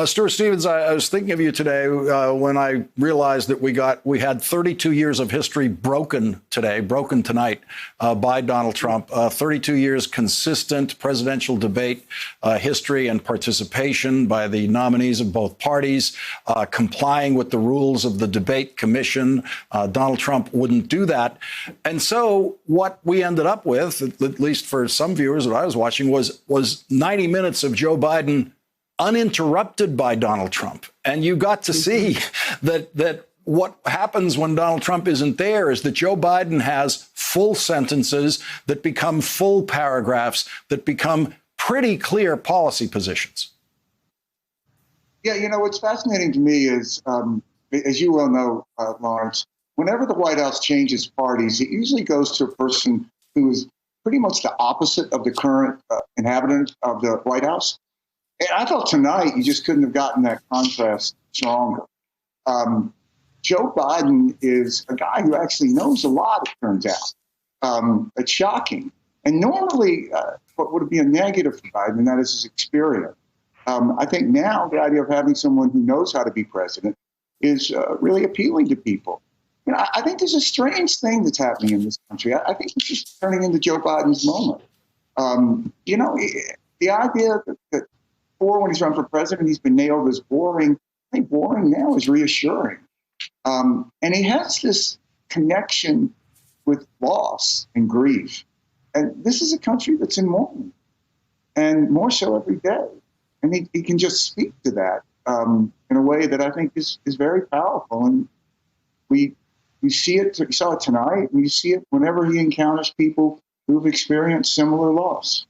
Stuart Stevens, I was thinking of you today when I realized that we had 32 years of history broken tonight by Donald Trump. 32 years consistent presidential debate history and participation by the nominees of both parties, complying with the rules of the debate commission. Donald Trump wouldn't do that. And so what we ended up with, at least for some viewers that I was watching, was 90 minutes of Joe Biden uninterrupted by Donald Trump. And you got to see that what happens when Donald Trump isn't there is that Joe Biden has full sentences that become full paragraphs that become pretty clear policy positions. Yeah, what's fascinating to me is, as you well know, Lawrence, whenever the White House changes parties, it usually goes to a person who is pretty much the opposite of the current inhabitant of the White House. And I thought tonight you just couldn't have gotten that contrast stronger. Joe Biden is a guy who actually knows a lot, it turns out. It's shocking. And normally what would be a negative for Biden, and that is his experience. I think now the idea of having someone who knows how to be president is really appealing to people. I think there's a strange thing that's happening in this country. I think it's just turning into Joe Biden's moment. The idea that before, when he's run for president, he's been nailed as boring. I think boring now is reassuring. And he has this connection with loss and grief. And this is a country that's in mourning, and more so every day. And he can just speak to that in a way that I think is very powerful. And we see it, we saw it tonight, and you see it whenever he encounters people who've experienced similar loss.